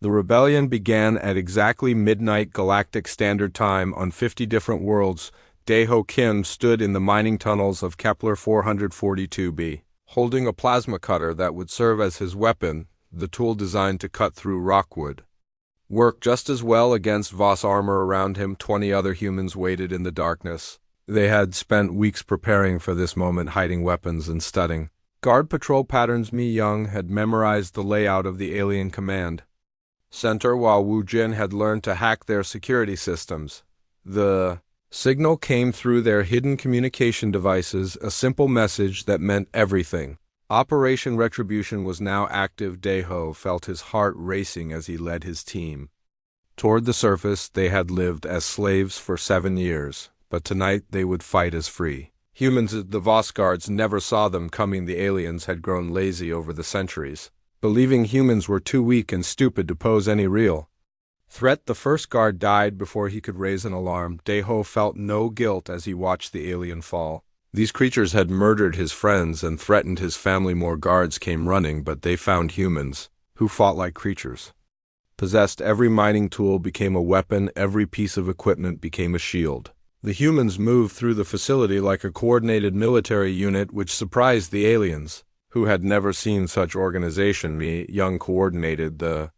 The rebellion began at exactly midnight Galactic Standard Time on 50 different worlds. Daeho Kim stood in the mining tunnels of Kepler 442b, holding a plasma cutter that would serve as his weapon, the tool designed to cut through rockwood. Worked just as well against Voss armor around him. 20 other humans waited in the darkness. They had spent weeks preparing for this moment, hiding weapons and studying. Guard patrol patterns. Mi Young had memorized the layout of the alien command center, while Wu Jin had learned to hack their security systems. The signal came through their hidden communication devices, a simple message that meant everything. Operation Retribution was now active. Daeho felt his heart racing as he led his team toward the surface. They had lived as slaves for 7 years, but tonight they would fight as free. Humans, the Voss guards, never saw them coming. The aliens had grown lazy over the centuries, believing humans were too weak and stupid to pose any real threat. The first guard died before he could raise an alarm. Daeho felt no guilt as he watched the alien fall. These creatures had murdered his friends and threatened his family. More guards came running, but they found humans who fought like creatures. Possessed. Every mining tool became a weapon, every piece of equipment became a shield. The humans moved through the facility like a coordinated military unit, which surprised the aliens, who had never seen such organization. Mi Young coordinated the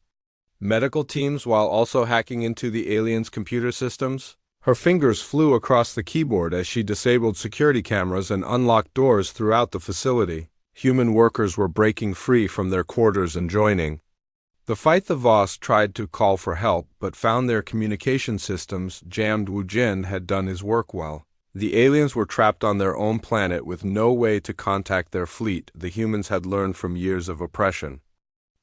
medical teams while also hacking into the aliens' computer systems. Her fingers flew across the keyboard as she disabled security cameras and unlocked doors throughout the facility. Human workers were breaking free from their quarters and joining the fight. The Voss tried to call for help, but found their communication systems jammed. Wu Jin had done his work well. The aliens were trapped on their own planet with no way to contact their fleet. The humans had learned from years of oppression,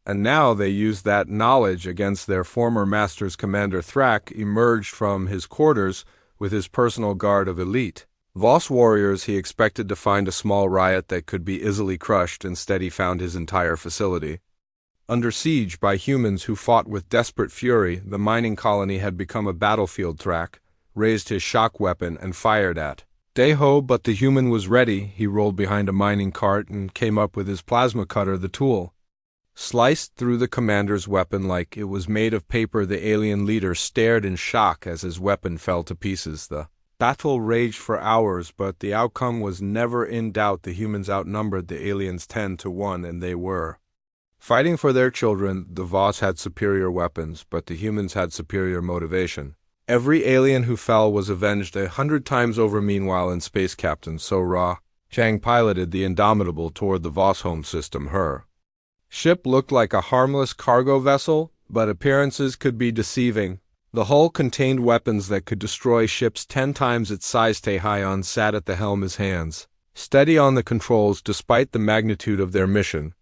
and now they used that knowledge against their former masters. Commander Thrak emerged from his quarters with his personal guard of elite Voss warriors. He expected to find a small riot that could be easily crushed. Instead, he found his entire facility under siege by humans who fought with desperate fury. The mining colony had become a battlefield. Thrak raised his shock weapon and fired at Daeho, but the human was ready. He rolled behind a mining cart and came up with his plasma cutter. The tool sliced through the commander's weapon like it was made of paper. The alien leader stared in shock as his weapon fell to pieces. The battle raged for hours, but the outcome was never in doubt. The humans outnumbered the aliens 10-1, and they were fighting for their children. The Voss had superior weapons, but the humans had superior motivation. Every alien who fell was avenged 100 times over. Meanwhile, in space, Captain So Ra Chang piloted the Indomitable toward the Voss home system. Her ship looked like a harmless cargo vessel, but appearances could be deceiving. The hull contained weapons that could destroy ships 10 times its size. Taehyun sat at the helm, his hands steady on the controls. Despite the magnitude of their mission,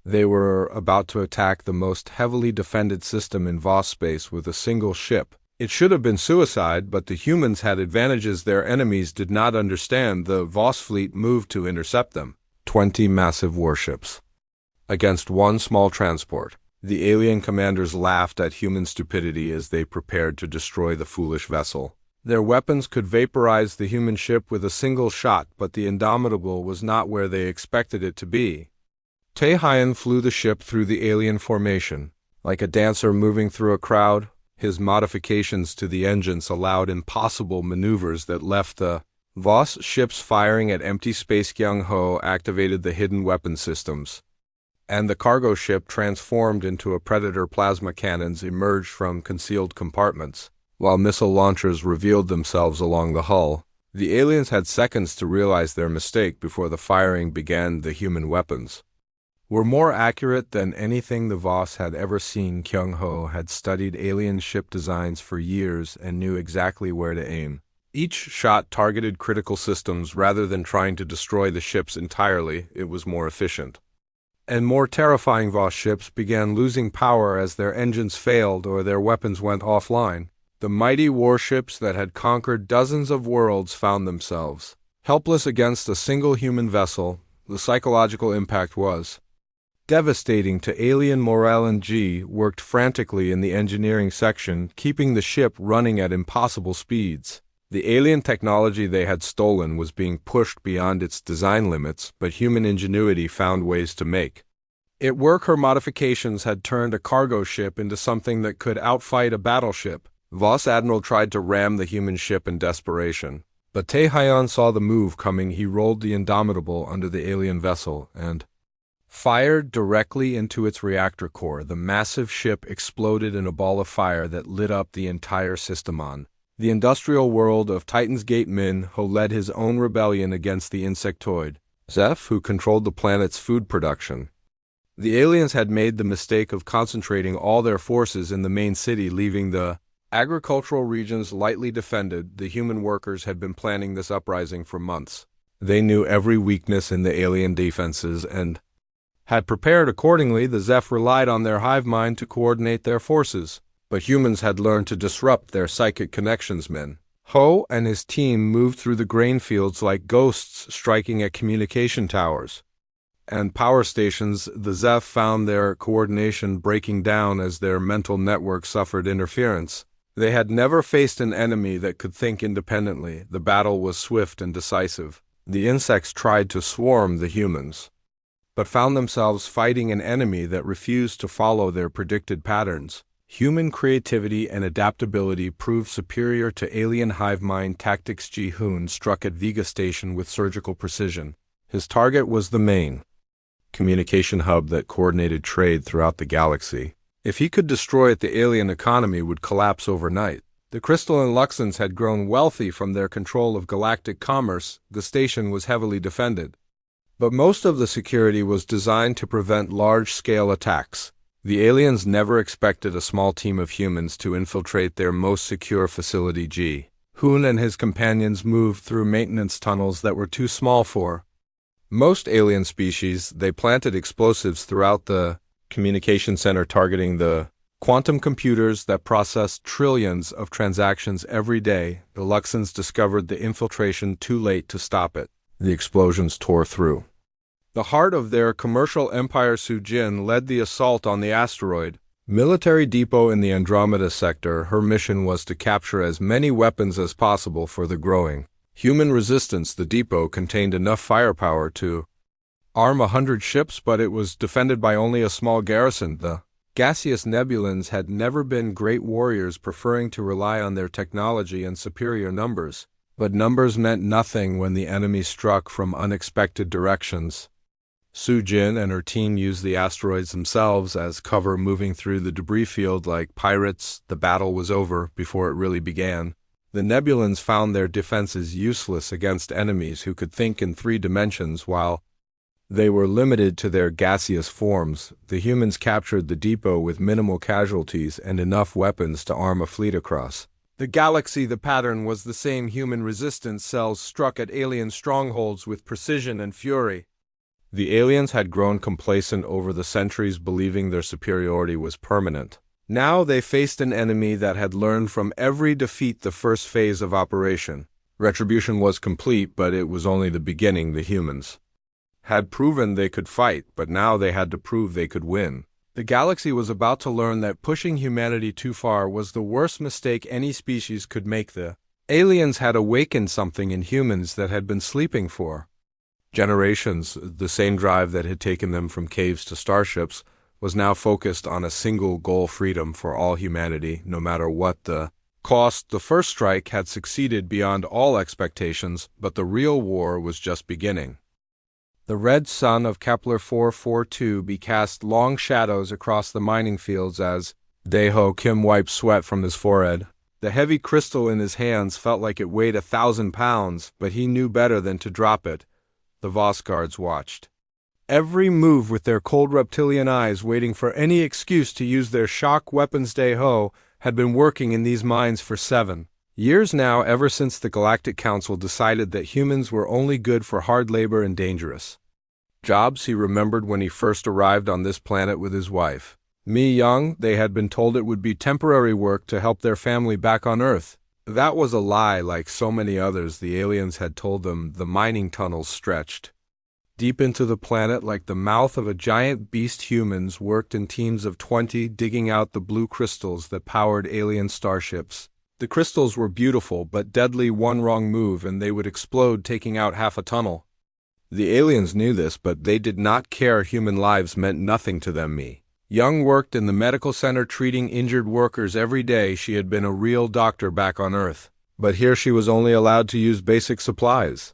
they were about to attack the most heavily defended system in Voss space with a single ship. It should have been suicide, but the humans had advantages their enemies did not understand. The Voss fleet moved to intercept them. 20 massive warships against one small transport. The alien commanders laughed at human stupidity as they prepared to destroy the foolish vessel. Their weapons could vaporize the human ship with a single shot, but the Indomitable was not where they expected it to be. Taehyun flew the ship through the alien formation like a dancer moving through a crowd. His modifications to the engines allowed impossible maneuvers that left the Voss ships firing at empty space. Kyung Ho activated the hidden weapon systems, and the cargo ship transformed into a Predator. Plasma cannons emerged from concealed compartments, while missile launchers revealed themselves along the hull. The aliens had seconds to realize their mistake before the firing began. The human weapons were more accurate than anything the Voss had ever seen. Kyung Ho had studied alien ship designs for years and knew exactly where to aim. Each shot targeted critical systems rather than trying to destroy the ships entirely. It was more efficient and more terrifying. Voss ships began losing power as their engines failed or their weapons went offline. The mighty warships that had conquered dozens of worlds found themselves helpless against a single human vessel. The psychological impact was devastating to alien morale, and G worked frantically in the engineering section, keeping the ship running at impossible speeds. The alien technology they had stolen was being pushed beyond its design limits, but human ingenuity found ways to make At work, her modifications had turned a cargo ship into something that could outfight a battleship. Voss Admiral tried to ram the human ship in desperation. But Taehyun saw the move coming. He rolled the Indomitable under the alien vessel and fired directly into its reactor core. The massive ship exploded in a ball of fire that lit up the entire system. On the industrial world of Titan's Gate, Min-ho led his own rebellion against the insectoid Zeph, who controlled the planet's food production. The aliens had made the mistake of concentrating all their forces in the main city, leaving the agricultural regions lightly defended. The human workers had been planning this uprising for months. They knew every weakness in the alien defenses and had prepared accordingly. The Zeph relied on their hive mind to coordinate their forces, but humans had learned to disrupt their psychic connections. Min-ho and his team moved through the grain fields like ghosts, striking at communication towers and power stations. The Zeph found their coordination breaking down as their mental network suffered interference. They had never faced an enemy that could think independently. The battle was swift and decisive. The insects tried to swarm the humans, but found themselves fighting an enemy that refused to follow their predicted patterns. Human creativity and adaptability proved superior to alien hive mind tactics. Ji-hoon struck at Vega Station with surgical precision. His target was the main communication hub that coordinated trade throughout the galaxy. If he could destroy it, the alien economy would collapse overnight. The crystalline Luxans had grown wealthy from their control of galactic commerce. The station was heavily defended, but most of the security was designed to prevent large-scale attacks. The aliens never expected a small team of humans to infiltrate their most secure facility. Ji-hoon and his companions moved through maintenance tunnels that were too small for most alien species. They planted explosives throughout the communication center, targeting the quantum computers that processed trillions of transactions every day. The Luxans discovered the infiltration too late to stop it. The explosions tore through the heart of their commercial empire. Su-jin led the assault on the asteroid military depot in the Andromeda sector. Her mission was to capture as many weapons as possible for the growing human resistance. The depot contained enough firepower to arm 100 ships, but it was defended by only a small garrison. The gaseous Nebulans had never been great warriors, preferring to rely on their technology and superior numbers. But numbers meant nothing when the enemy struck from unexpected directions. Su-jin and her team used the asteroids themselves as cover, moving through the debris field like pirates. The battle was over before it really began. The Nebulans found their defenses useless against enemies who could think in 3 dimensions. While they were limited to their gaseous forms, the humans captured the depot with minimal casualties and enough weapons to arm a fleet across the galaxy. The pattern was the same. Human resistance cells struck at alien strongholds with precision and fury. The aliens had grown complacent over the centuries, believing their superiority was permanent. Now they faced an enemy that had learned from every defeat. The first phase of Operation Retribution was complete, but it was only the beginning. The humans had proven they could fight, but now they had to prove they could win. The galaxy was about to learn that pushing humanity too far was the worst mistake any species could make. The aliens had awakened something in humans that had been sleeping for generations. The same drive that had taken them from caves to starships was now focused on a single goal: freedom for all humanity, no matter what the cost. The first strike had succeeded beyond all expectations, but the real war was just beginning. The red sun of Kepler 442b cast long shadows across the mining fields as Dae-ho Kim wiped sweat from his forehead. The heavy crystal in his hands felt like it weighed 1,000 pounds, but he knew better than to drop it. The Voss guards watched every move with their cold reptilian eyes, waiting for any excuse to use their shock weapons. Dae-ho had been working in these mines for 7 years now, ever since the Galactic Council decided that humans were only good for hard labor and dangerous jobs. He remembered when he first arrived on this planet with his wife, Mi-young. They had been told it would be temporary work to help their family back on Earth. That was a lie. Like so many others the aliens had told them, the mining tunnels stretched deep into the planet like the mouth of a giant beast. Humans worked in teams of 20, digging out the blue crystals that powered alien starships. The crystals were beautiful but deadly. One wrong move and they would explode, taking out half a tunnel. The aliens knew this, but they did not care. Human lives meant nothing to them. Young worked in the medical center treating injured workers every day. She had been a real doctor back on Earth. But here she was only allowed to use basic supplies.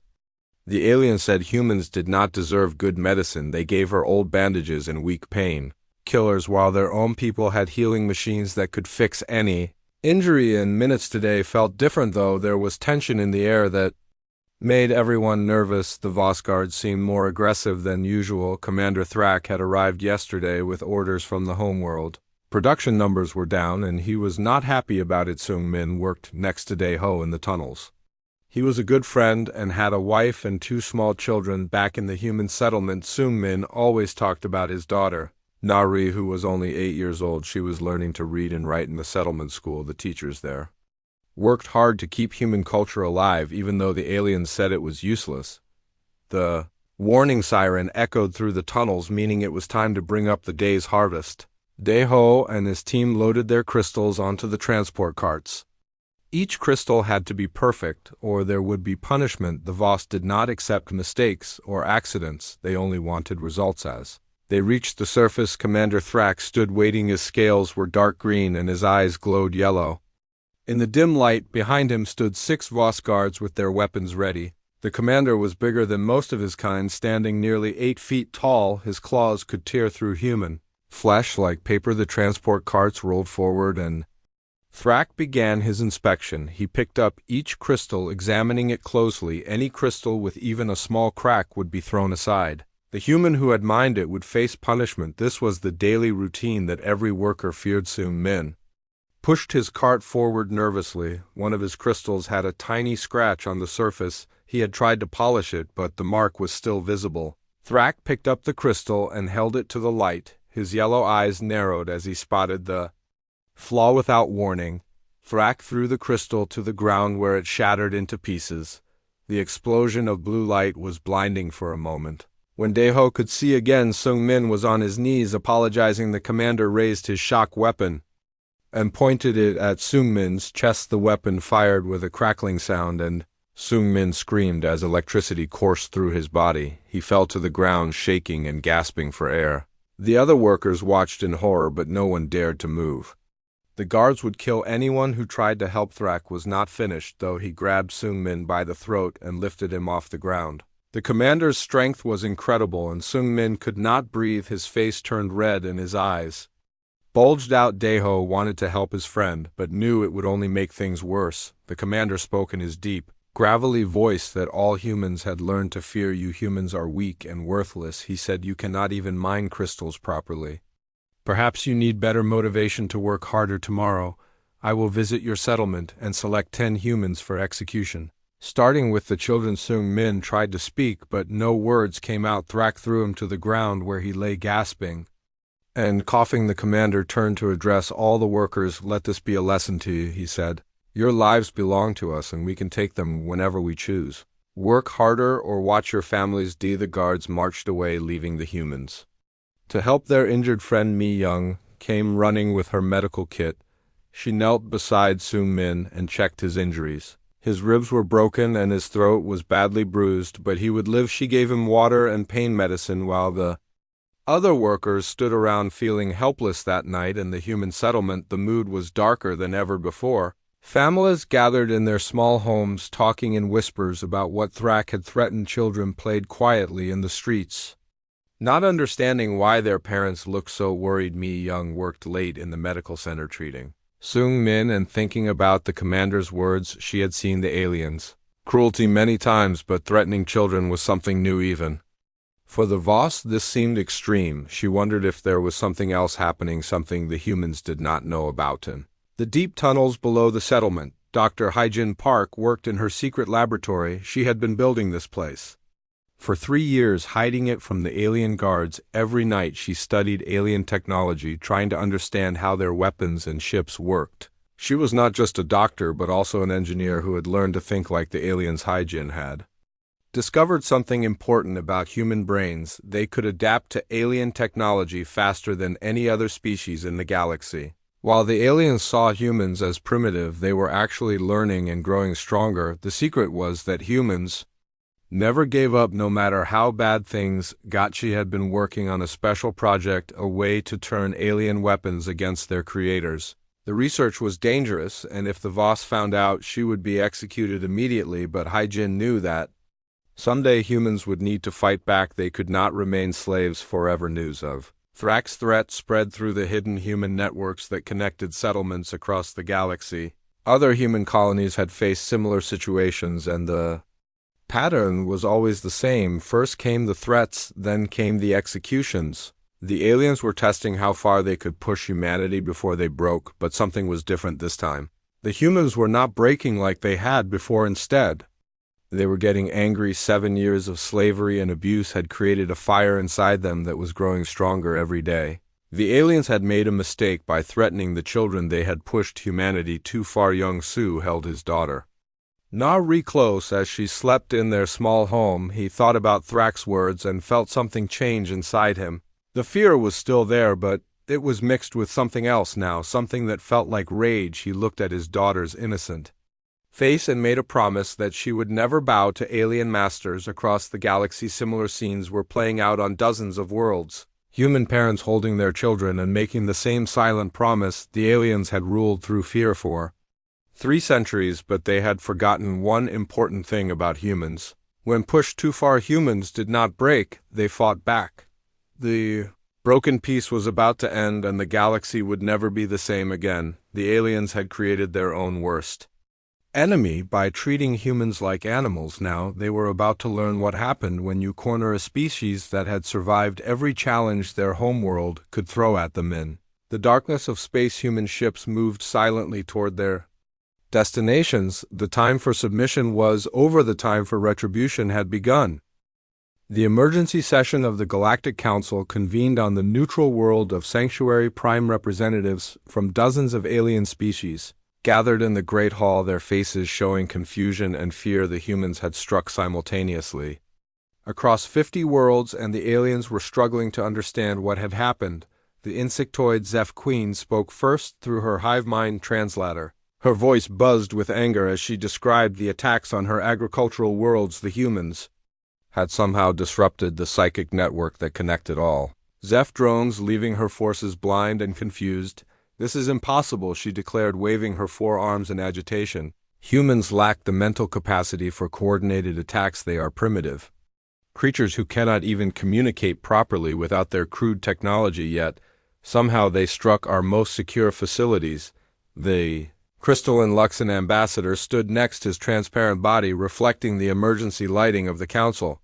The alien said humans did not deserve good medicine. They gave her old bandages and weak pain killers, while their own people had healing machines that could fix any injury in minutes. Today felt different, though. There was tension in the air that made everyone nervous. The Voss guards seemed more aggressive than usual. Commander Thrak had arrived yesterday with orders from the homeworld. Production numbers were down, and he was not happy about it. Sung Min worked next to Dae-ho in the tunnels. He was a good friend and had a wife and 2 small children back in the human settlement. Sung Min always talked about his daughter, Nari, who was only 8 years old. She was learning to read and write in the settlement school. The teachers there worked hard to keep human culture alive, even though the aliens said it was useless. The warning siren echoed through the tunnels, meaning it was time to bring up the day's harvest. Dae-ho and his team loaded their crystals onto the transport carts. Each crystal had to be perfect, or there would be punishment. The Voss did not accept mistakes or accidents. They only wanted results. As they reached the surface, Commander Thrak stood waiting. His scales were dark green and his eyes glowed yellow. In the dim light, behind him stood 6 Voss guards with their weapons ready. The commander was bigger than most of his kind, standing nearly 8 feet tall. His claws could tear through human flesh like paper. The transport carts rolled forward, and Thrak began his inspection. He picked up each crystal, examining it closely. Any crystal with even a small crack would be thrown aside. The human who had mined it would face punishment. This was the daily routine that every worker feared. Sung Min pushed his cart forward nervously. One of his crystals had a tiny scratch on the surface. He had tried to polish it, but the mark was still visible. Thrak picked up the crystal and held it to the light. His yellow eyes narrowed as he spotted the flaw. Without warning, Thrak threw the crystal to the ground, where it shattered into pieces. The explosion of blue light was blinding for a moment. When Dae-ho could see again, Sung Min was on his knees apologizing. The commander raised his shock weapon and pointed it at Sung Min's chest. The weapon fired with a crackling sound, and Sung Min screamed as electricity coursed through his body. He fell to the ground, shaking and gasping for air. The other workers watched in horror, but no one dared to move. The guards would kill anyone who tried to help. Thrak was not finished, though. He grabbed Sung Min by the throat and lifted him off the ground. The commander's strength was incredible, and Sung Min could not breathe. His face turned red and his eyes bulged out. Dae-ho wanted to help his friend, but knew it would only make things worse. The commander spoke in his deep, gravelly voice that all humans had learned to fear. You humans are weak and worthless, he said. You cannot even mine crystals properly. Perhaps you need better motivation to work harder. Tomorrow, I will visit your settlement and select 10 humans for execution. Starting with the children. Sung Min tried to speak, but no words came out. Thrak threw him to the ground, where he lay gasping and coughing. The commander turned to address all the workers. Let this be a lesson to you, he said. Your lives belong to us, and we can take them whenever we choose. Work harder or watch your families die. The guards marched away, leaving the humans to help their injured friend. Mi Young came running with her medical kit. She knelt beside Sung Min and checked his injuries. His ribs were broken and his throat was badly bruised, but he would live. She gave him water and pain medicine, while the other workers stood around feeling helpless. That night in the human settlement, the mood was darker than ever before. Families gathered in their small homes, talking in whispers about what Thrak had threatened. Children played quietly in the streets, not understanding why their parents looked so worried. Mi Young worked late in the medical center treating Sung Min and thinking about the commander's words. She had seen the aliens' cruelty many times, but threatening children was something new. Even for the Voss, this seemed extreme. She wondered if there was something else happening, something the humans did not know about. In the deep tunnels below the settlement, Dr. Hyjin Park worked in her secret laboratory. She had been building this place for 3 years, hiding it from the alien guards. Every night she studied alien technology, trying to understand how their weapons and ships worked. She was not just a doctor, but also an engineer who had learned to think like the aliens. Hyjin had discovered something important about human brains. They could adapt to alien technology faster than any other species in the galaxy. While the aliens saw humans as primitive, they were actually learning and growing stronger. The secret was that humans never gave up no matter how bad things got. She had been working on a special project, a way to turn alien weapons against their creators. The research was dangerous, and if the Voss found out, she would be executed immediately, but Hyjin knew that someday humans would need to fight back. They could not remain slaves forever. News of Thrax's threat spread through the hidden human networks that connected settlements across the galaxy. Other human colonies had faced similar situations, and the pattern was always the same. First came the threats, then came the executions. The aliens were testing how far they could push humanity before they broke, but something was different this time. The humans were not breaking like they had before. Instead, they were getting angry. 7 years of slavery and abuse had created a fire inside them that was growing stronger every day. The aliens had made a mistake by threatening the children. They had pushed humanity too far. Young Su held his daughter Na close as she slept in their small home. He thought about Thrax's words and felt something change inside him. The fear was still there, but it was mixed with something else now, something that felt like rage. He looked at his daughter's innocent face and made a promise that she would never bow to alien masters across the galaxy. Similar scenes were playing out on dozens of worlds. Human parents holding their children and making the same silent promise. The aliens had ruled through fear for 3 centuries, but they had forgotten one important thing about humans. When pushed too far, humans did not break, they fought back. The broken peace was about to end, and the galaxy would never be the same again. The aliens had created their own worst enemy by treating humans like animals. Now they were about to learn what happened when you corner a species that had survived every challenge their homeworld could throw at them. In the darkness of space, human ships moved silently toward their destinations. The time for submission was over. The time for retribution had begun. The emergency session of the Galactic Council convened on the neutral world of Sanctuary. Prime representatives from dozens of alien species gathered in the Great Hall, their faces showing confusion and fear. The humans had struck simultaneously across 50 worlds, and the aliens were struggling to understand what had happened. The insectoid Zeph Queen spoke first through her hive mind translator. Her voice buzzed with anger as she described the attacks on her agricultural worlds. The humans had somehow disrupted the psychic network that connected all Zeph drones, leaving her forces blind and confused. This is impossible, she declared, waving her forearms in agitation. Humans lack the mental capacity for coordinated attacks. They are primitive creatures who cannot even communicate properly without their crude technology, yet somehow they struck our most secure facilities. The crystalline Luxon ambassador stood next, his transparent body reflecting the emergency lighting of the council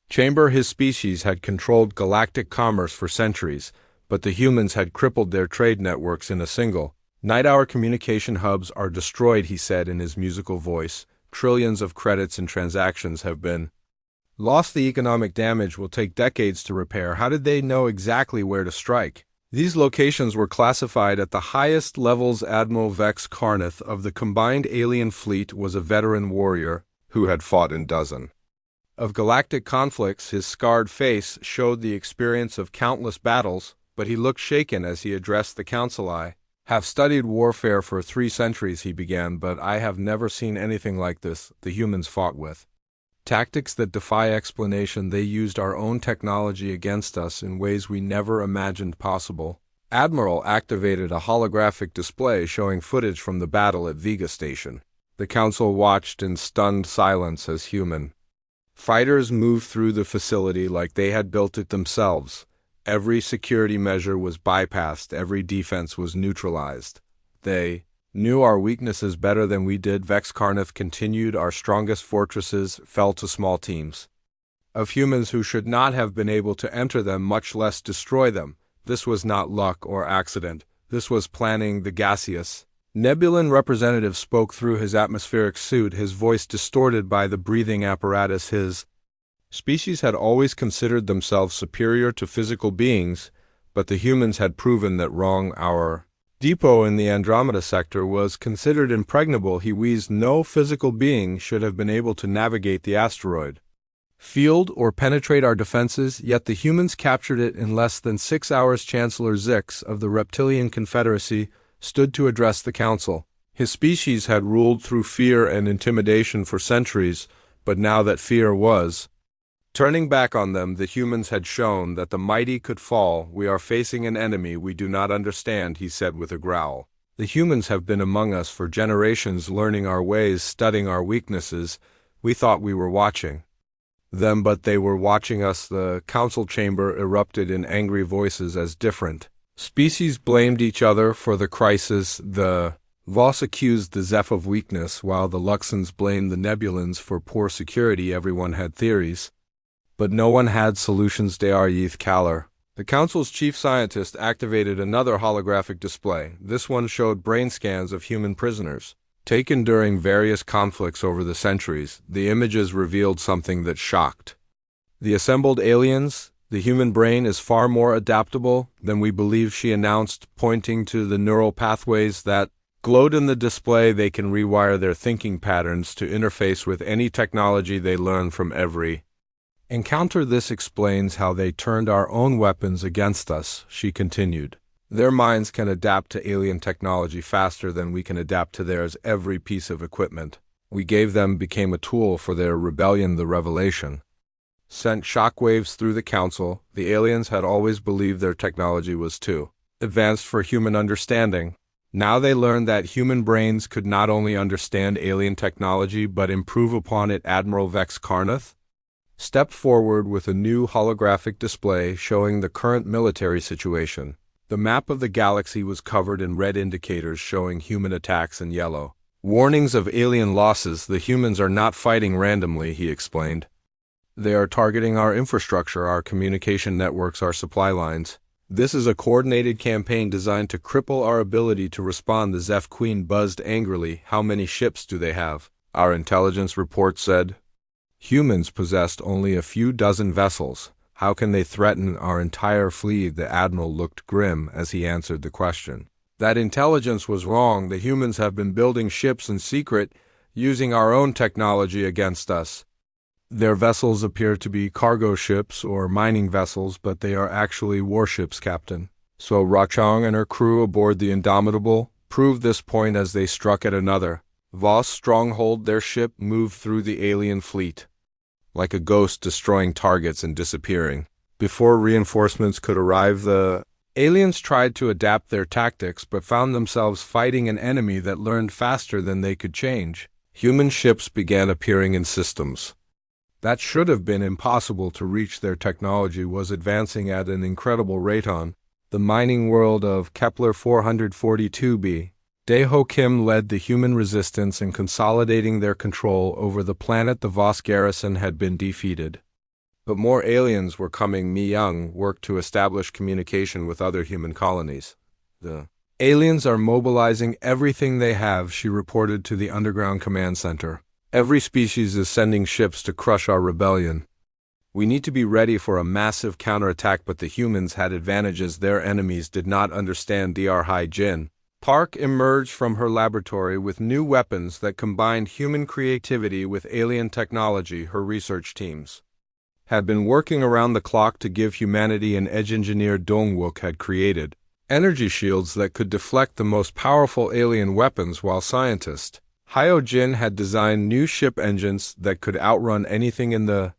chamber. His species had controlled galactic commerce for centuries, but the humans had crippled their trade networks in a single night. Our communication hubs are destroyed, he said in his musical voice. Trillions of credits and transactions have been lost. The economic damage will take decades to repair. How did they know exactly where to strike? These locations were classified at the highest levels. Admiral Vex Carneth of the combined alien fleet was a veteran warrior who had fought in dozens of galactic conflicts. His scarred face showed the experience of countless battles, but he looked shaken as he addressed the council. I have studied warfare for 3 centuries, he began, but I have never seen anything like this. The humans fought with tactics that defy explanation. They used our own technology against us in ways we never imagined possible. Admiral activated a holographic display showing footage from the battle at Vega Station. The council watched in stunned silence as human fighters moved through the facility like they had built it themselves. Every security measure was bypassed, every defense was neutralized. They knew our weaknesses better than we did, Vex Carneth continued. Our strongest fortresses fell to small teams of humans who should not have been able to enter them, much less destroy them. This was not luck or accident. This was planning. The gaseous Nebulan representative spoke through his atmospheric suit, his voice distorted by the breathing apparatus. His species had always considered themselves superior to physical beings, but the humans had proven that wrong. Our depot in the Andromeda sector was considered impregnable. He wheezed. No physical being should have been able to navigate the asteroid field or penetrate our defenses, yet the humans captured it in less than 6 hours. Chancellor Zix of the Reptilian Confederacy stood to address the council. His species had ruled through fear and intimidation for centuries, But now that fear was turning back on them, the humans had shown that the mighty could fall. "We are facing an enemy we do not understand," he said with a growl. "The humans have been among us for generations, learning our ways, studying our weaknesses. We thought we were watching them, but they were watching us." The council chamber erupted in angry voices as different species blamed each other for the crisis. The Voss accused the Zeph of weakness, while the Luxons blamed the Nebulans for poor security. Everyone had theories, but no one had solutions. Dayarth Kalar, the council's chief scientist, activated another holographic display. This one showed brain scans of human prisoners taken during various conflicts over the centuries. The images revealed something that shocked the assembled aliens. "The human brain is far more adaptable than we believe," she announced, pointing to the neural pathways that glowed in the display. "They can rewire their thinking patterns to interface with any technology they learn from every encounter. This explains how they turned our own weapons against us," she continued. "Their minds can adapt to alien technology faster than we can adapt to theirs. Every piece of equipment we gave them became a tool for their rebellion." The revelation sent shockwaves through the council. The aliens had always believed their technology was too advanced for human understanding. Now they learned that human brains could not only understand alien technology but improve upon it. Admiral Vex Karnath stepped forward with a new holographic display showing the current military situation. The map of the galaxy was covered in red indicators showing human attacks in yellow warnings of alien losses. "The humans are not fighting randomly," he explained. "They are targeting our infrastructure, our communication networks, our supply lines. This is a coordinated campaign designed to cripple our ability to respond." The Zeph Queen buzzed angrily. "How many ships do they have?" "Our intelligence report said humans possessed only a few dozen vessels. How can they threaten our entire fleet?" The admiral looked grim as he answered the question. "That intelligence was wrong. The humans have been building ships in secret, using our own technology against us. Their vessels appear to be cargo ships or mining vessels, but they are actually warships, Captain." So Rachong and her crew aboard the Indomitable proved this point as they struck at another Voss stronghold. Their ship moved through the alien fleet like a ghost, destroying targets and disappearing. Before reinforcements could arrive, the aliens tried to adapt their tactics but found themselves fighting an enemy that learned faster than they could change. Human ships began appearing in systems that should have been impossible to reach. Their technology was advancing at an incredible rate on the mining world of Kepler 442b. Daeho Kim led the human resistance in consolidating their control over the planet. The Voss garrison had been defeated, but more aliens were coming. Mi Young worked to establish communication with other human colonies. "The aliens are mobilizing everything they have," she reported to the underground command center. "Every species is sending ships to crush our rebellion. We need to be ready for a massive counterattack." But the humans had advantages their enemies did not understand. Dr. Hai Jin Park emerged from her laboratory with new weapons that combined human creativity with alien technology. Her research teams had been working around the clock to give humanity an edge. Engineer Dongwook had created energy shields that could deflect the most powerful alien weapons, while scientist Hyojin had designed new ship engines that could outrun anything in the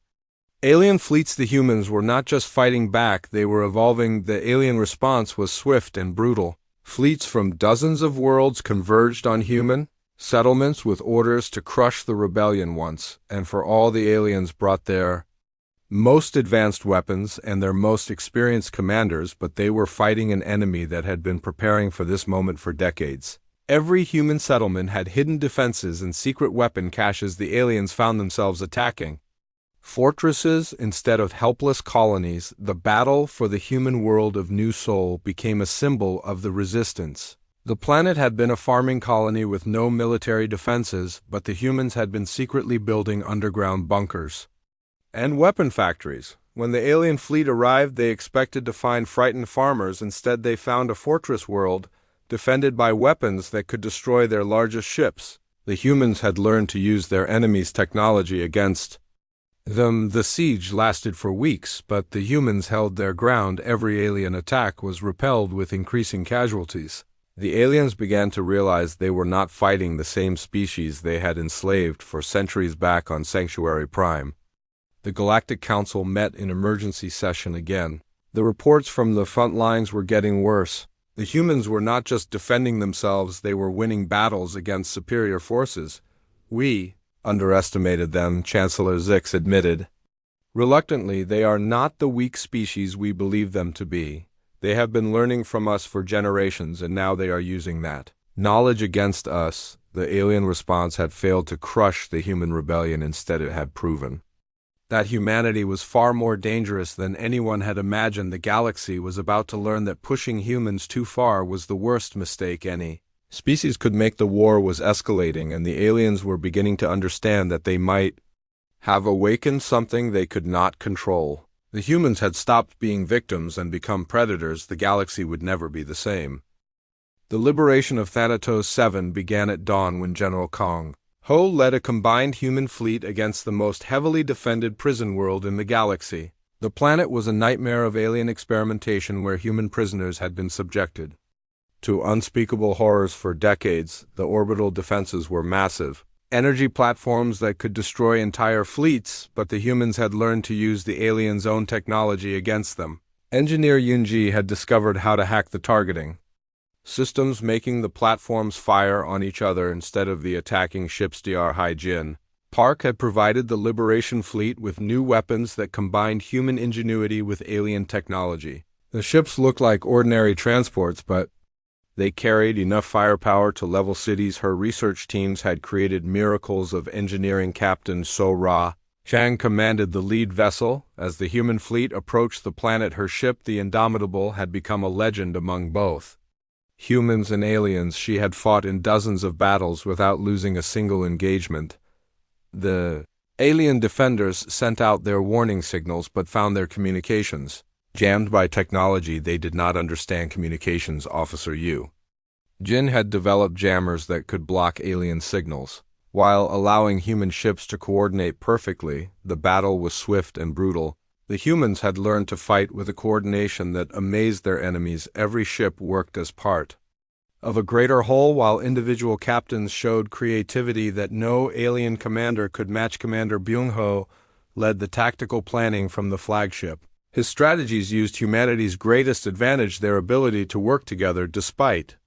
alien fleets. The humans were not just fighting back, they were evolving. The alien response was swift and brutal. Fleets from dozens of worlds converged on human settlements with orders to crush the rebellion once and for all. The aliens brought their most advanced weapons and their most experienced commanders, but they were fighting an enemy that had been preparing for this moment for decades. Every human settlement had hidden defenses and secret weapon caches. The aliens found themselves attacking fortresses instead of helpless colonies. The battle for the human world of New Sol became a symbol of the resistance. The planet had been a farming colony with no military defenses, but the humans had been secretly building underground bunkers and weapon factories. When the alien fleet arrived, they expected to find frightened farmers. Instead, they found a fortress world defended by weapons that could destroy their largest ships. The humans had learned to use their enemies' technology against them. The siege lasted for weeks, but the humans held their ground. Every alien attack was repelled with increasing casualties. The aliens began to realize they were not fighting the same species they had enslaved for centuries back on Sanctuary Prime. The Galactic Council met in emergency session again. The reports from the front lines were getting worse. The humans were not just defending themselves, they were winning battles against superior forces. We underestimated them, Chancellor Zix admitted. Reluctantly, they are not the weak species we believe them to be. They have been learning from us for generations, and now they are using that knowledge against us. The alien response had failed to crush the human rebellion. Instead, it had proven that humanity was far more dangerous than anyone had imagined. The galaxy was about to learn that pushing humans too far was the worst mistake any species could make. The war was escalating, and the aliens were beginning to understand that they might have awakened something they could not control. The humans had stopped being victims and become predators. The galaxy would never be the same. The liberation of Thanatos 7 began at dawn when General Kong Ho led a combined human fleet against the most heavily defended prison world in the galaxy. The planet was a nightmare of alien experimentation where human prisoners had been subjected to unspeakable horrors for decades. The orbital defenses were massive energy platforms that could destroy entire fleets, but the humans had learned to use the aliens' own technology against them. Engineer Yunji had discovered how to hack the targeting systems, making the platforms fire on each other instead of the attacking ships. Dr. Hai-Jin Park had provided the Liberation Fleet with new weapons that combined human ingenuity with alien technology. The ships looked like ordinary transports, but they carried enough firepower to level cities. Her research teams had created miracles of engineering. Captain So-Ra Chang commanded the lead vessel. As the human fleet approached the planet, her ship, the Indomitable, had become a legend among both humans and aliens. She had fought in dozens of battles without losing a single engagement. The alien defenders sent out their warning signals but found their communications jammed by technology they did not understand. Communications Officer Yu Jin had developed jammers that could block alien signals, while allowing human ships to coordinate perfectly. The battle was swift and brutal. The humans had learned to fight with a coordination that amazed their enemies. Every ship worked as part of a greater whole, while individual captains showed creativity that no alien commander could match. Commander Byung-ho led the tactical planning from the flagship. His strategies used humanity's greatest advantage, their ability to work together despite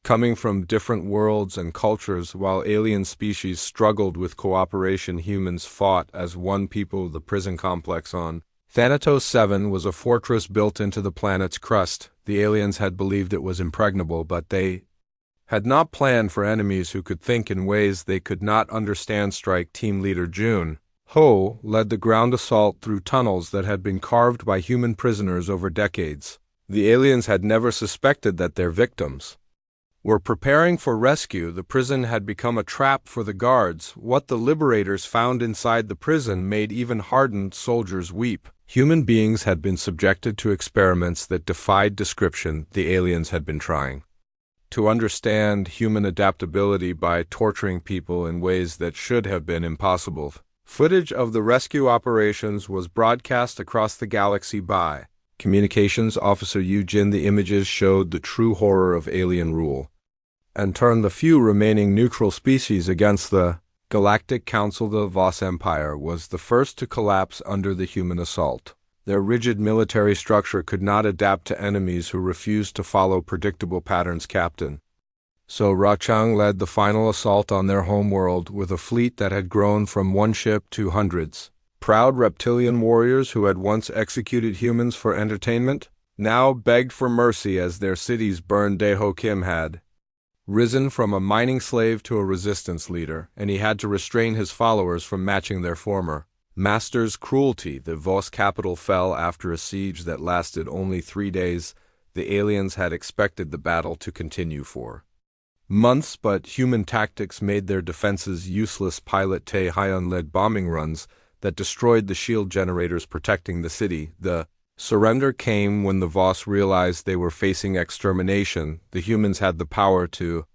coming from different worlds and cultures. While alien species struggled with cooperation, humans fought as one people. The prison complex on Thanatos 7 was a fortress built into the planet's crust. The aliens had believed it was impregnable, but they had not planned for enemies who could think in ways they could not understand. Strike Team Leader Jun Ho led the ground assault through tunnels that had been carved by human prisoners over decades. The aliens had never suspected that their victims were preparing for rescue. The prison had become a trap for the guards. What the liberators found inside the prison made even hardened soldiers weep. Human beings had been subjected to experiments that defied description. The aliens had been trying to understand human adaptability by torturing people in ways that should have been impossible. Footage of the rescue operations was broadcast across the galaxy by Communications Officer Yu Jin. The images showed the true horror of alien rule and turned the few remaining neutral species against the Galactic Council. The Voss Empire was the first to collapse under the human assault. Their rigid military structure could not adapt to enemies who refused to follow predictable patterns. Captain So-Ra Chang led the final assault on their homeworld with a fleet that had grown from one ship to hundreds. Proud reptilian warriors who had once executed humans for entertainment now begged for mercy as their cities burned. Dae-ho Kim had risen from a mining slave to a resistance leader, and he had to restrain his followers from matching their former master's cruelty. The Voss capital fell after a siege that lasted only 3 days. The aliens had expected the battle to continue for months, but human tactics made their defenses useless. Pilot Tae Hyun led bombing runs that destroyed the shield generators protecting the city. The surrender came when the Voss realized they were facing extermination. The humans had the power to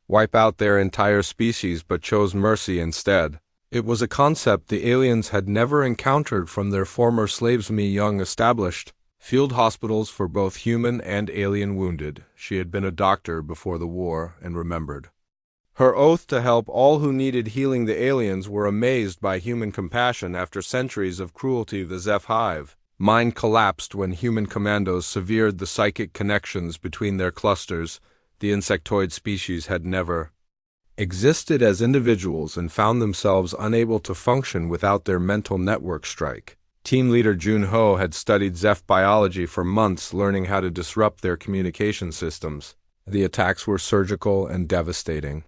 wipe out their entire species, but chose mercy instead. It was a concept the aliens had never encountered from their former slaves. Mi Young established Field hospitals for both human and alien wounded. She had been a doctor before the war and remembered. Her oath to help all who needed healing. The aliens were amazed by human compassion after centuries of cruelty. The Zeph hive mind collapsed when human commandos severed the psychic connections between their clusters. The insectoid species had never existed as individuals and found themselves unable to function without their mental network strike. Team leader Jun Ho had studied Zeph biology for months, learning how to disrupt their communication systems. The attacks were surgical and devastating,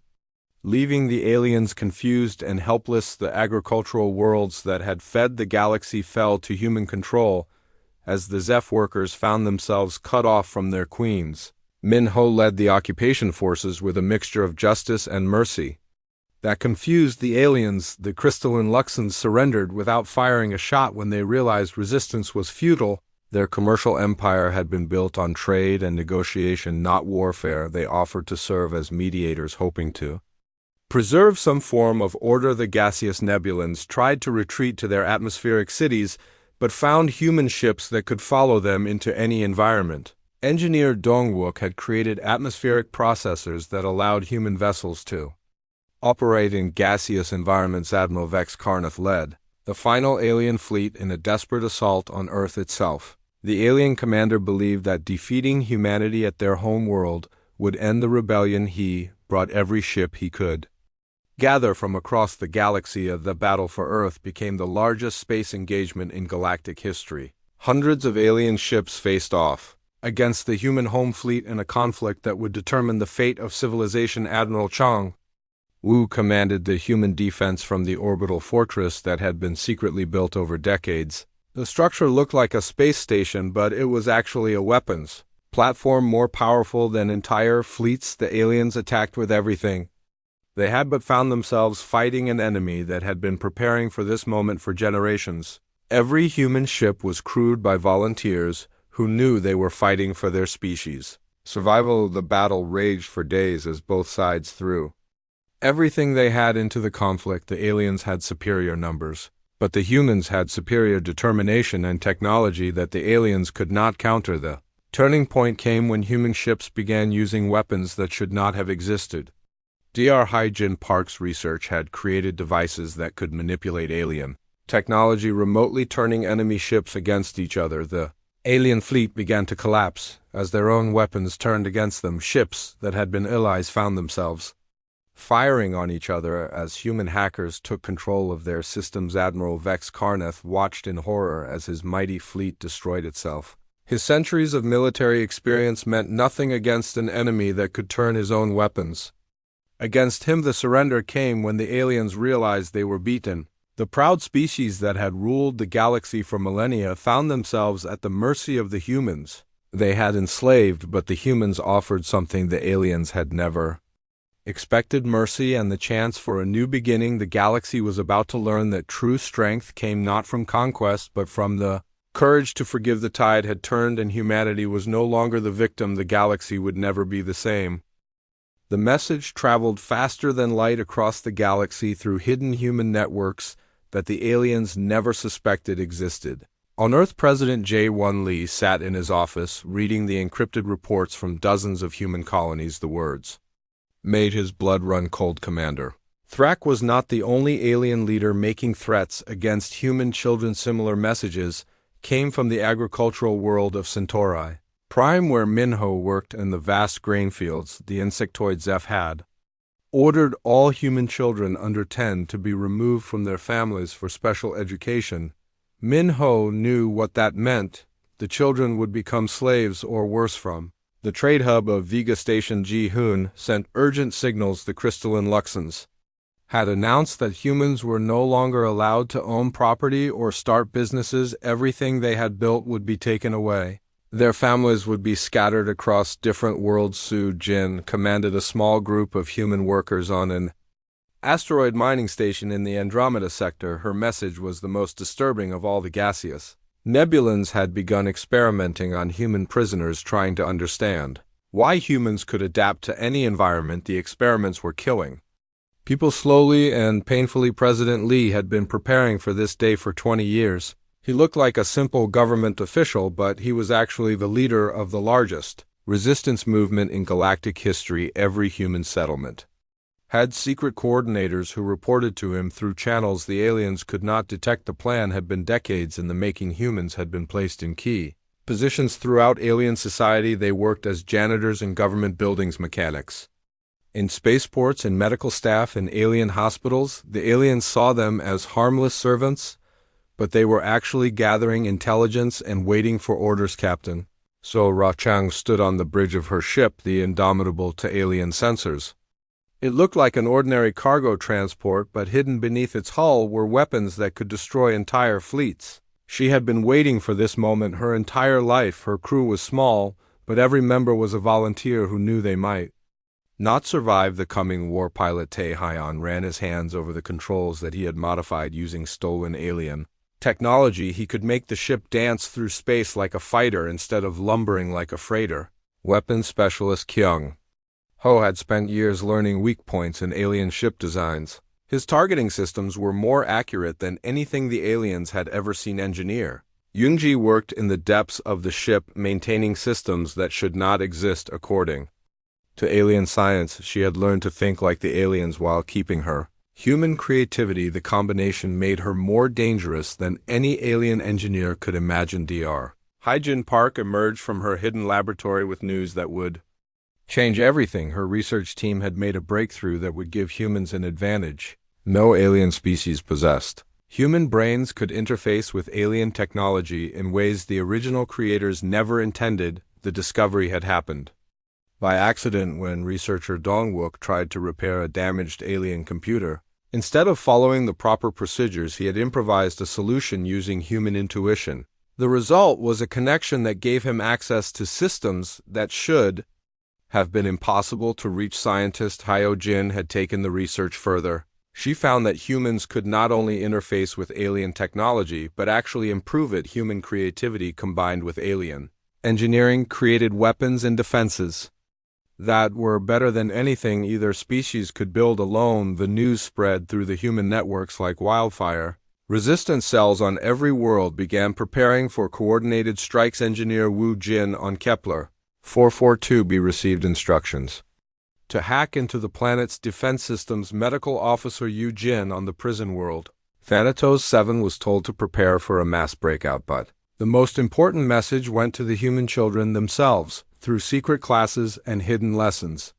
leaving the aliens confused and helpless. The agricultural worlds that had fed the galaxy fell to human control as the Zeph workers found themselves cut off from their queens. Min Ho led the occupation forces with a mixture of justice and mercy. That confused the aliens. The crystalline Luxans surrendered without firing a shot when they realized resistance was futile. Their commercial empire had been built on trade and negotiation, not warfare. They offered to serve as mediators, hoping to preserve some form of order. The gaseous Nebulans tried to retreat to their atmospheric cities, but found human ships that could follow them into any environment. Engineer Dongwook had created atmospheric processors that allowed human vessels to operate in gaseous environments. Admiral Vex Carnath led the final alien fleet in a desperate assault on Earth itself. The alien commander believed that defeating humanity at their home world would end the rebellion. He brought every ship he could gather from across the galaxy. The battle for Earth became the largest space engagement in galactic history. Hundreds of alien ships faced off against the human home fleet in a conflict that would determine the fate of civilization. Admiral Chang Wu commanded the human defense from the orbital fortress that had been secretly built over decades. The structure looked like a space station, but it was actually a weapons platform more powerful than entire fleets. The aliens attacked with everything they had, but found themselves fighting an enemy that had been preparing for this moment for generations. Every human ship was crewed by volunteers who knew they were fighting for their species. Survival of the battle raged for days as both sides threw everything they had into the conflict. The aliens had superior numbers, but the humans had superior determination and technology that the aliens could not counter. The turning point came when human ships began using weapons that should not have existed. Dr. Hyjin Park's research had created devices that could manipulate alien technology, remotely turning enemy ships against each other. The alien fleet began to collapse as their own weapons turned against them. Ships that had been allies found themselves firing on each other as human hackers took control of their systems. Admiral Vex Carnath watched in horror as his mighty fleet destroyed itself. His centuries of military experience meant nothing against an enemy that could turn his own weapons against him. The surrender came when the aliens realized they were beaten. The proud species that had ruled the galaxy for millennia found themselves at the mercy of the humans they had enslaved, but the humans offered something the aliens had never expected: mercy and the chance for a new beginning. The galaxy was about to learn that true strength came not from conquest, but from the courage to forgive. The tide had turned and humanity was no longer the victim. The galaxy would never be the same. The message traveled faster than light across the galaxy through hidden human networks that the aliens never suspected existed. On Earth, President Jae-won Lee sat in his office, reading the encrypted reports from dozens of human colonies. The words made his blood run cold. Commander Thrak was not the only alien leader making threats against human children. Similar messages came from the agricultural world of Centauri Prime, where Minho worked in the vast grain fields. The insectoid Zeph had ordered all human children under 10 to be removed from their families for special education. Minho knew what that meant. The children would become slaves or worse. From the trade hub of Vega Station, Ji-hoon sent urgent signals. The crystalline Luxans had announced that humans were no longer allowed to own property or start businesses. Everything they had built would be taken away. Their families would be scattered across different worlds. Su Jin commanded a small group of human workers on an asteroid mining station in the Andromeda sector. Her message was the most disturbing of all. The gaseous Nebulans had begun experimenting on human prisoners, trying to understand why humans could adapt to any environment. The experiments were killing people slowly and painfully. President Lee had been preparing for this day for 20 years. He looked like a simple government official, but he was actually the leader of the largest resistance movement in galactic history. Every human settlement had secret coordinators who reported to him through channels the aliens could not detect. The plan had been decades in the making. Humans had been placed in key positions throughout alien society. They worked as janitors in government buildings, mechanics in spaceports, and medical staff in alien hospitals. The aliens saw them as harmless servants, but they were actually gathering intelligence and waiting for orders. Captain So Ra Chang stood on the bridge of her ship, the Indomitable, to alien sensors. It looked like an ordinary cargo transport, but hidden beneath its hull were weapons that could destroy entire fleets. She had been waiting for this moment her entire life. Her crew was small, but every member was a volunteer who knew they might not survive the coming war. Pilot Tae Hyon ran his hands over the controls that he had modified using stolen alien technology. He could make the ship dance through space like a fighter instead of lumbering like a freighter. Weapons specialist Kyung Ho had spent years learning weak points in alien ship designs. His targeting systems were more accurate than anything the aliens had ever seen. Engineer Yoongi worked in the depths of the ship, maintaining systems that should not exist. According to alien science, she had learned to think like the aliens while keeping her human creativity. The combination made her more dangerous than any alien engineer could imagine. Dr. Hyejin Park emerged from her hidden laboratory with news that would change everything. Her research team had made a breakthrough that would give humans an advantage no alien species possessed. Human brains could interface with alien technology in ways the original creators never intended. The discovery had happened by accident when researcher Dongwook tried to repair a damaged alien computer. Instead of following the proper procedures, he had improvised a solution using human intuition. The result was a connection that gave him access to systems that should have been impossible to reach. Scientist Hyo Jin had taken the research further. She found that humans could not only interface with alien technology, but actually improve it. Human creativity combined with alien engineering created weapons and defenses that were better than anything either species could build alone. The news spread through the human networks like wildfire. Resistance cells on every world began preparing for coordinated strikes. Engineer Wu Jin on Kepler 442b received instructions to hack into the planet's defense systems. Medical officer Yu Jin on the prison world Thanatos 7 was told to prepare for a mass breakout, but the most important message went to the human children themselves through secret classes and hidden lessons.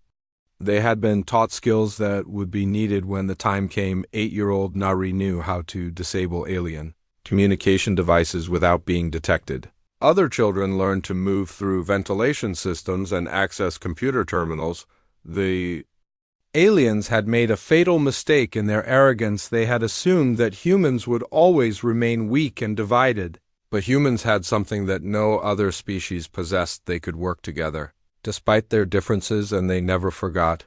They had been taught skills that would be needed when the time came. 8-year-old Nari knew how to disable alien communication devices without being detected. Other children learned to move through ventilation systems and access computer terminals. The aliens had made a fatal mistake in their arrogance. They had assumed that humans would always remain weak and divided. But humans had something that no other species possessed. They could work together, despite their differences, and they never forgot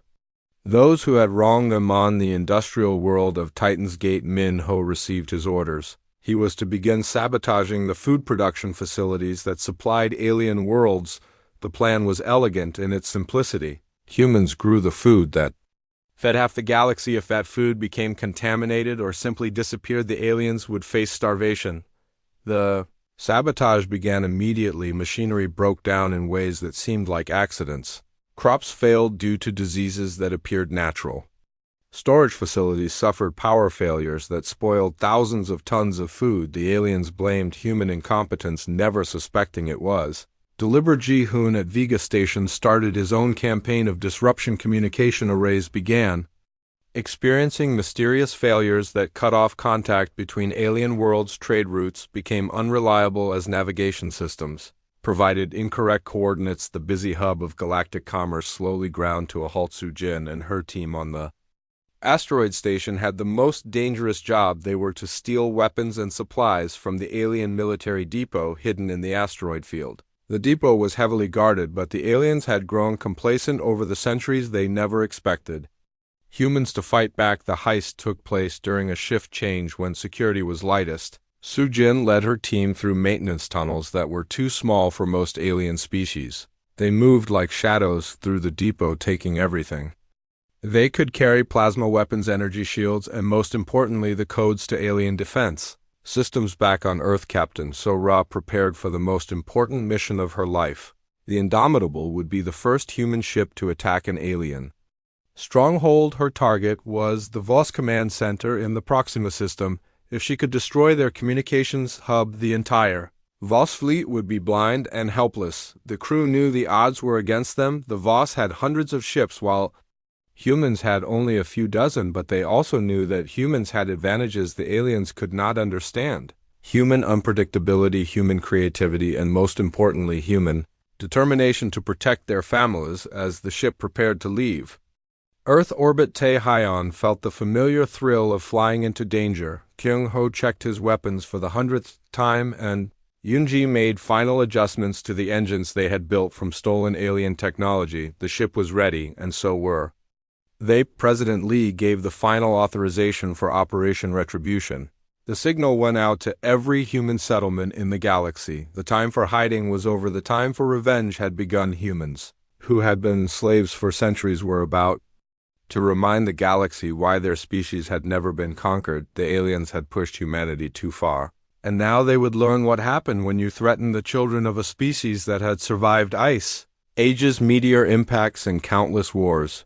those who had wronged them. On the industrial world of Titan's Gate, Min Ho received his orders. He was to begin sabotaging the food production facilities that supplied alien worlds. The plan was elegant in its simplicity. Humans grew the food that fed half the galaxy. If that food became contaminated or simply disappeared, the aliens would face starvation. The sabotage began immediately. Machinery broke down in ways that seemed like accidents. Crops failed due to diseases that appeared natural. Storage facilities suffered power failures that spoiled thousands of tons of food. The aliens blamed human incompetence, never suspecting it was. Deliberate Ji-hoon at Vega Station started his own campaign of disruption. Communication arrays began experiencing mysterious failures that cut off contact between alien worlds. Trade routes became unreliable as navigation systems provided incorrect coordinates. The busy hub of galactic commerce slowly ground to a halt. Su-jin and her team on the asteroid station had the most dangerous job. They were to steal weapons and supplies from the alien military depot hidden in the asteroid field. The depot was heavily guarded, but the aliens had grown complacent over the centuries. They never expected humans to fight back. The heist took place during a shift change when security was lightest. Su-jin led her team through maintenance tunnels that were too small for most alien species. They moved like shadows through the depot, taking everything they could carry: plasma weapons, energy shields, and most importantly, the codes to alien defense. Systems back on Earth, Captain. So Ra prepared for the most important mission of her life. The Indomitable would be the first human ship to attack an alien stronghold. Her target was the Voss Command Center in the Proxima system. If she could destroy their communications hub, the entire Voss fleet would be blind and helpless. The crew knew the odds were against them. The Voss had hundreds of ships while humans had only a few dozen, but they also knew that humans had advantages the aliens could not understand. Human unpredictability, human creativity, and most importantly, human determination to protect their families as the ship prepared to leave Earth orbit. Tae Hyon felt the familiar thrill of flying into danger. Kyung Ho checked his weapons for the 100th time, and Yoonji made final adjustments to the engines they had built from stolen alien technology. The ship was ready, and so were they. President Lee gave the final authorization for Operation Retribution. The signal went out to every human settlement in the galaxy. The time for hiding was over. The time for revenge had begun. Humans, who had been slaves for centuries, were about to remind the galaxy why their species had never been conquered. The aliens had pushed humanity too far. And now they would learn what happened when you threaten the children of a species that had survived ice, ages, meteor impacts, and countless wars.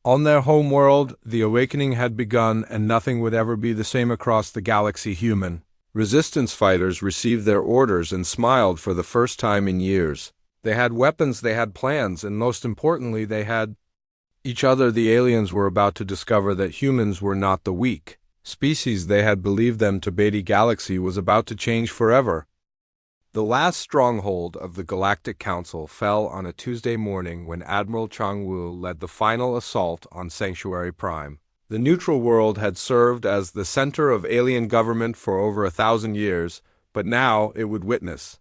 On their home world, the awakening had begun, and nothing would ever be the same across the galaxy. Human resistance fighters received their orders and smiled for the first time in years. They had weapons, they had plans, and most importantly, they had each other. The aliens were about to discover that humans were not the weak species they had believed them to be. The galaxy was about to change forever. The last stronghold of the Galactic Council fell on a Tuesday morning when Admiral Chang-woo led the final assault on Sanctuary Prime. The neutral world had served as the center of alien government for over 1,000 years, but now it would witness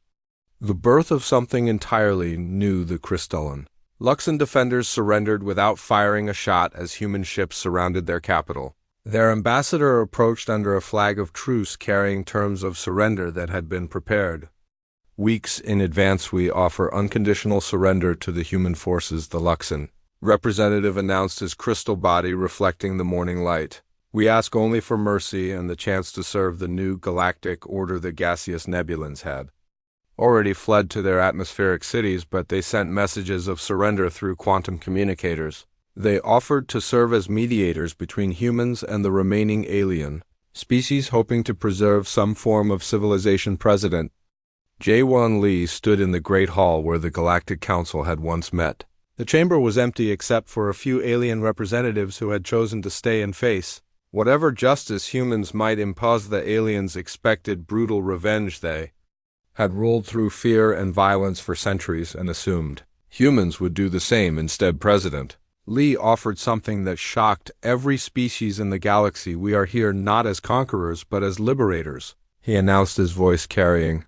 the birth of something entirely new. The crystalline Luxon defenders surrendered without firing a shot as human ships surrounded their capital. Their ambassador approached under a flag of truce carrying terms of surrender that had been prepared weeks in advance. We offer unconditional surrender to the human forces, the Luxon representative announced, his crystal body reflecting the morning light. We ask only for mercy and the chance to serve the new galactic order. The gaseous nebulans had already fled to their atmospheric cities, but they sent messages of surrender through quantum communicators. They offered to serve as mediators between humans and the remaining alien species, hoping to preserve some form of civilization. President Jae-won Lee stood in the Great Hall where the Galactic Council had once met. The chamber was empty except for a few alien representatives who had chosen to stay and face whatever justice humans might impose. The aliens expected brutal revenge. They had ruled through fear and violence for centuries and assumed humans would do the same. Instead, President Lee offered something that shocked every species in the galaxy. We are here not as conquerors, but as liberators, he announced, his voice carrying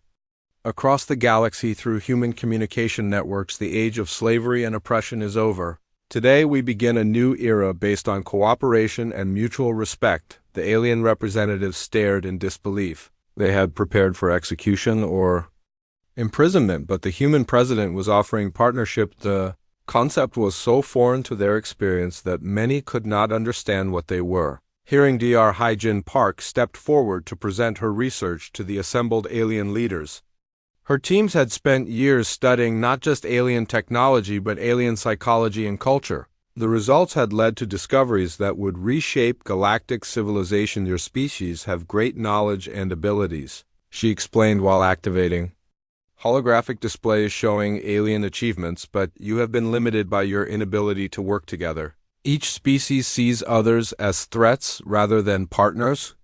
across the galaxy through human communication networks. The age of slavery and oppression is over. Today we begin a new era based on cooperation and mutual respect. The alien representatives stared in disbelief. They had prepared for execution or imprisonment, but the human president was offering partnership. The concept was so foreign to their experience that many could not understand what they were. Hearing Dr. Hyejin Park stepped forward to present her research to the assembled alien leaders. Her teams had spent years studying not just alien technology but alien psychology and culture. The results had led to discoveries that would reshape galactic civilization. Your species have great knowledge and abilities, she explained while activating holographic displays showing alien achievements, but you have been limited by your inability to work together. Each species sees others as threats rather than partners.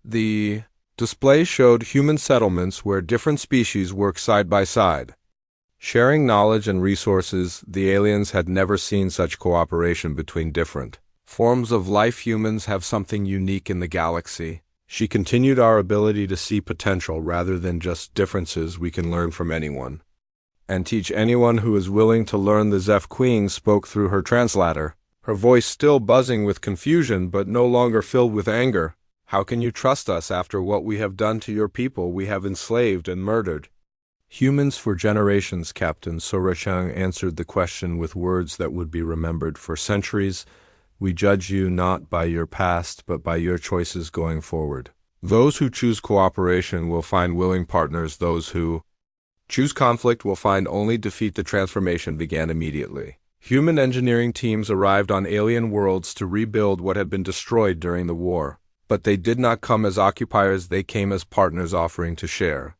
The display showed human settlements where different species work side by side, sharing knowledge and resources. The aliens had never seen such cooperation between different forms of life. Humans have something unique in the galaxy, she continued, our ability to see potential rather than just differences. We can learn from anyone and teach anyone who is willing to learn. The Zeph Queen spoke through her translator, her voice still buzzing with confusion but no longer filled with anger. How can you trust us after what we have done to your people? We have enslaved and murdered humans for generations. Captain Sorachang answered the question with words that would be remembered for centuries. We judge you not by your past, but by your choices going forward. Those who choose cooperation will find willing partners. Those who choose conflict will find only defeat. The transformation began immediately. Human engineering teams arrived on alien worlds to rebuild what had been destroyed during the war. But they did not come as occupiers, they came as partners offering to share.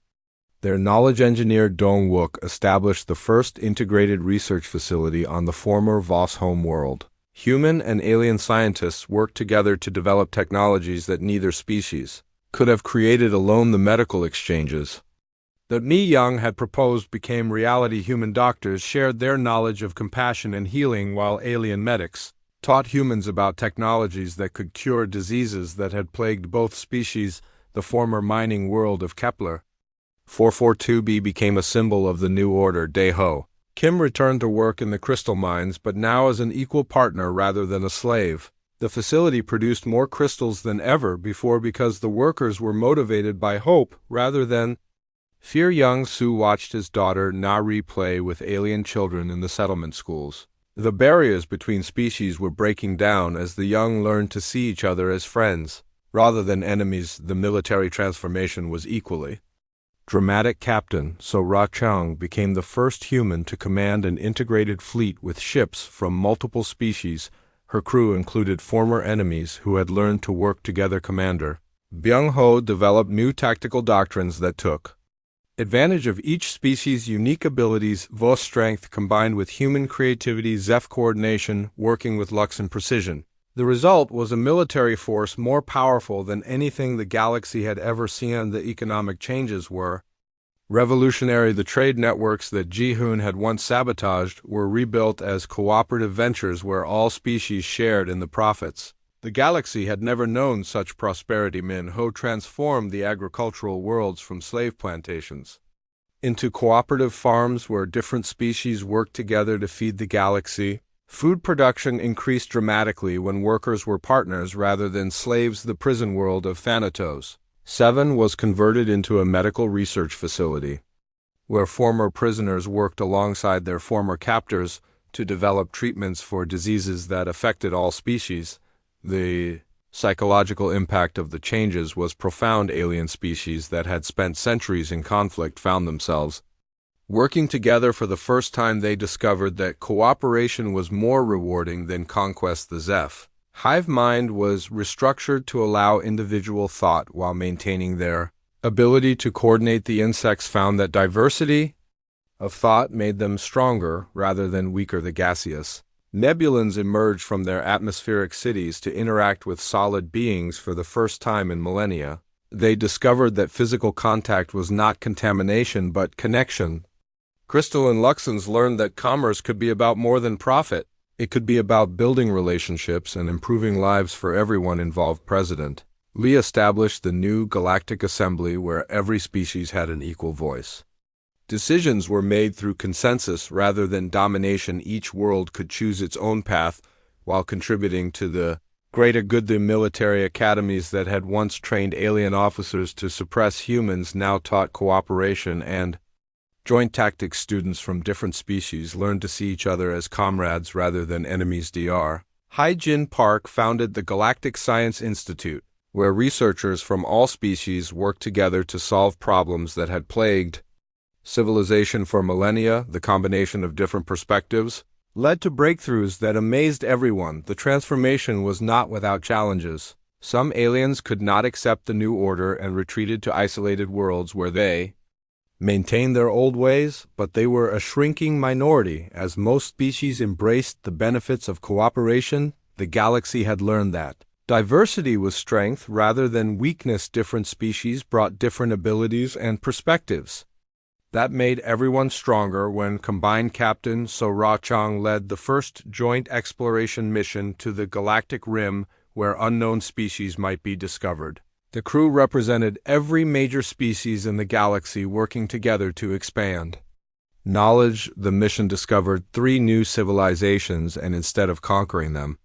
Their knowledge engineer Dong Wook established the first integrated research facility on the former Voss home world. Human and alien scientists worked together to develop technologies that neither species could have created alone. The medical exchanges that Mi Young had proposed became reality. Human doctors shared their knowledge of compassion and healing, while alien medics taught humans about technologies that could cure diseases that had plagued both species. The former mining world of Kepler 442b became a symbol of the new order. Daeho Kim returned to work in the crystal mines, but now as an equal partner rather than a slave. The facility produced more crystals than ever before because the workers were motivated by hope rather than fear. Young Soo watched his daughter Nari play with alien children in the settlement schools. The barriers between species were breaking down as the young learned to see each other as friends rather than enemies. The military transformation was equally dramatic. Captain So Ra Chung became the first human to command an integrated fleet with ships from multiple species. Her crew included former enemies who had learned to work together. Commander Byung Ho developed new tactical doctrines that took advantage of each species' unique abilities. Voss strength combined with human creativity. Zeph coordination, working with Lux and precision. The result was a military force more powerful than anything the galaxy had ever seen. The economic changes were revolutionary. The trade networks that Ji-hoon had once sabotaged were rebuilt as cooperative ventures where all species shared in the profits. The galaxy had never known such prosperity. Min Ho transformed the agricultural worlds from slave plantations into cooperative farms where different species worked together to feed the galaxy. Food production increased dramatically when workers were partners rather than slaves. The prison world of Thanatos 7 was converted into a medical research facility, where former prisoners worked alongside their former captors to develop treatments for diseases that affected all species. The psychological impact of the changes was profound. Alien species that had spent centuries in conflict found themselves working together for the first time. They discovered that cooperation was more rewarding than conquest. The Zeph hive mind was restructured to allow individual thought while maintaining their ability to coordinate. The insects found that diversity of thought made them stronger rather than weaker. The gaseous nebulans emerged from their atmospheric cities to interact with solid beings for the first time in millennia. They discovered that physical contact was not contamination but connection. Crystal and Luxons learned that commerce could be about more than profit. It could be about building relationships and improving lives for everyone involved. President Lee established the new Galactic Assembly where every species had an equal voice. Decisions were made through consensus rather than domination. Each world could choose its own path while contributing to the greater good. The military academies that had once trained alien officers to suppress humans now taught cooperation and joint tactics. Students from different species learned to see each other as comrades rather than enemies. Dr. Hai-Jin Park founded the Galactic Science Institute, where researchers from all species worked together to solve problems that had plagued civilization for millennia. The combination of different perspectives led to breakthroughs that amazed everyone. The transformation was not without challenges. Some aliens could not accept the new order and retreated to isolated worlds where they maintained their old ways, but they were a shrinking minority as most species embraced the benefits of cooperation. The galaxy had learned that diversity was strength rather than weakness. Different species brought different abilities and perspectives that made everyone stronger when combined. Captain So Ra Chung led the first joint exploration mission to the galactic rim where unknown species might be discovered. The crew represented every major species in the galaxy working together to expand knowledge. The mission discovered 3 new civilizations, and instead of conquering them,